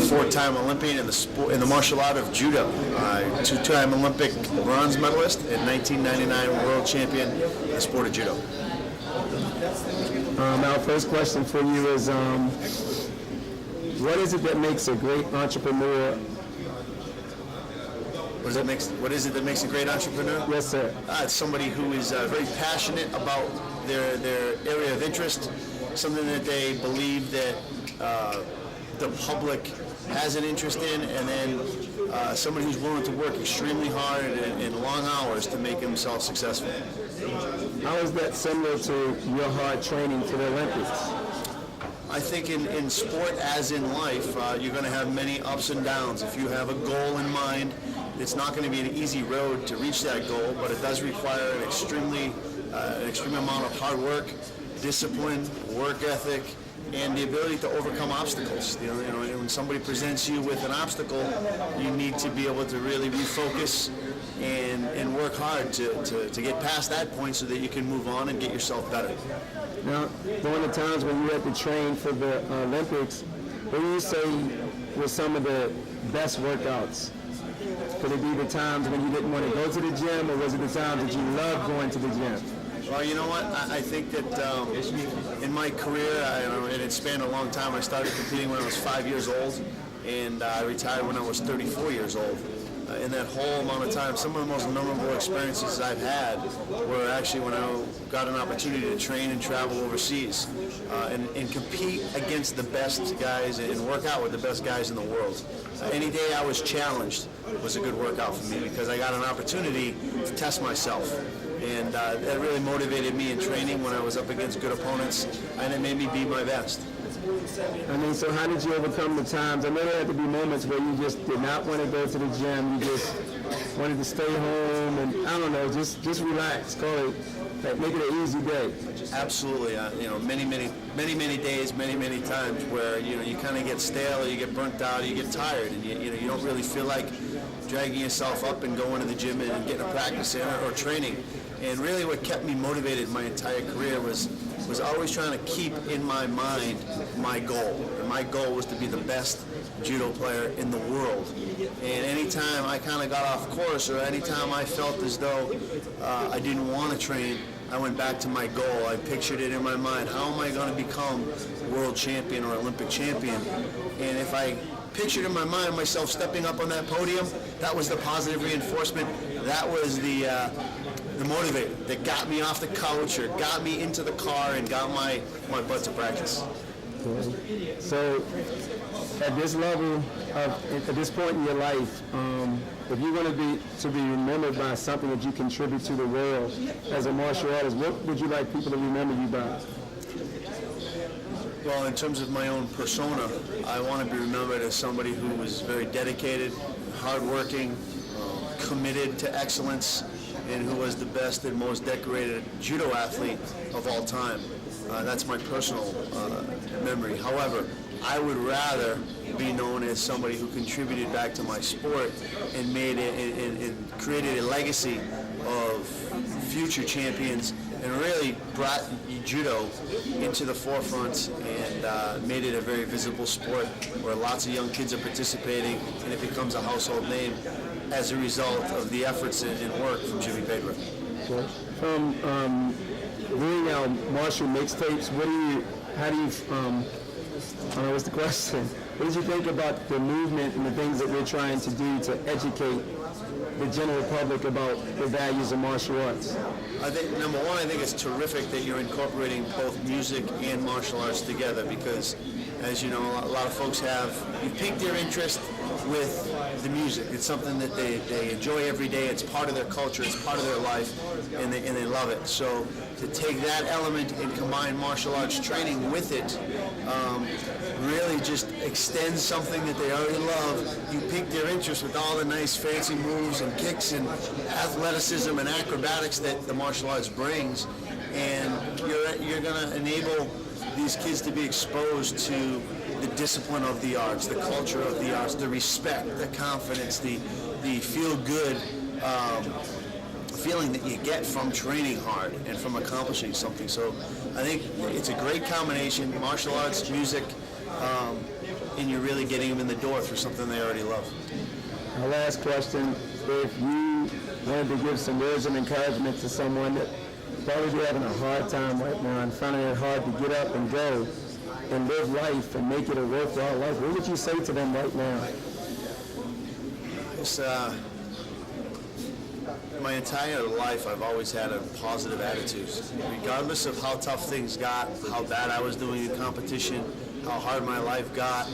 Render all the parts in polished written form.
four-time Olympian in the martial art of judo, two-time Olympic bronze medalist, and 1999 world champion in the sport of judo. Our first question for you is, what is it that makes a great entrepreneur? What is it that makes a great entrepreneur? Yes, sir. It's somebody who is very passionate about their area of interest, something that they believe that the public has an interest in, and then somebody who's willing to work extremely hard and long hours to make himself successful. How is that similar to your hard training for the Olympics? I think in sport, as in life, you're going to have many ups and downs. If you have a goal in mind, it's not going to be an easy road to reach that goal, but it does require an extreme amount of hard work, discipline, work ethic, and the ability to overcome obstacles. You know, when somebody presents you with an obstacle, you need to be able to really refocus and work hard to get past that point so that you can move on and get yourself better. Now, during the times when you had to train for the Olympics, what do you say were some of the best workouts? Could it be the times when you didn't want to go to the gym, or was it the times that you loved going to the gym? Well, you know what? I think that in my career, and it spanned a long time. I started competing when I was 5 years old, and I retired when I was 34 years old. In that whole amount of time, some of the most memorable experiences I've had were actually when I got an opportunity to train and travel overseas and compete against the best guys and work out with the best guys in the world. Any day I was challenged was a good workout for me because I got an opportunity to test myself. And that really motivated me in training when I was up against good opponents, and it made me be my best. I mean, so how did you overcome the times? I know there had to be moments where you just did not want to go to the gym. You just wanted to stay home and, I don't know, just relax, call it, like, make it an easy day. Absolutely. Many days, many times where, you kind of get stale or you get burnt out or you get tired and, you don't really feel like dragging yourself up and going to the gym and getting a practice in or training. And really what kept me motivated my entire career was always trying to keep in my mind my goal. And my goal was to be the best judo player in the world. And anytime I kind of got off course or anytime I felt as though I didn't want to train, I went back to my goal. I pictured it in my mind. How am I going to become world champion or Olympic champion? And if I pictured in my mind myself stepping up on that podium, that was the positive reinforcement. That was the motivator that got me off the couch or got me into the car and got my butt to practice. So at this level, at this point in your life, if you want to be remembered by something that you contribute to the world as a martial artist, what would you like people to remember you by? Well, in terms of my own persona, I want to be remembered as somebody who was very dedicated, hardworking, committed to excellence, and who was the best and most decorated judo athlete of all time. That's my personal memory. However, I would rather be known as somebody who contributed back to my sport and made it and created a legacy of future champions and really brought judo into the forefront and made it a very visible sport where lots of young kids are participating and it becomes a household name as a result of the efforts and work from Jimmy Pedro. From doing our martial mixtapes, what's the question? What did you think about the movement and the things that we're trying to do to educate the general public about the values of martial arts? I think, number one, I think it's terrific that you're incorporating both music and martial arts together because, as you know, a lot of folks you piqued their interest with the music. It's something that they enjoy every day. It's part of their culture. It's part of their life, and they love it. So to take that element and combine martial arts training with it really just extends something that they already love. You pique their interest with all the nice fancy moves and kicks and athleticism and acrobatics that the martial arts brings, and you're going to enable these kids to be exposed to the discipline of the arts, the culture of the arts, the respect, the confidence, the feel-good feeling that you get from training hard and from accomplishing something. So I think it's a great combination, martial arts, music, and you're really getting them in the door through something they already love. My last question, if you wanted to give some words of encouragement to someone that probably be having a hard time right now and finding it hard to get up and go and live life and make it a worthwhile life, what would you say to them right now? It's, my entire life, I've always had a positive attitude. Regardless of how tough things got, how bad I was doing in competition, how hard my life got,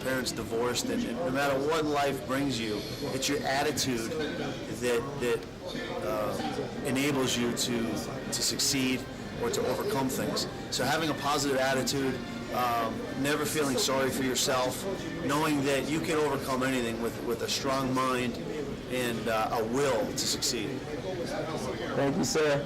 parents divorced, and no matter what life brings you, it's your attitude that enables you to succeed or to overcome things. So having a positive attitude, never feeling sorry for yourself, knowing that you can overcome anything with a strong mind and a will to succeed. Thank you, sir.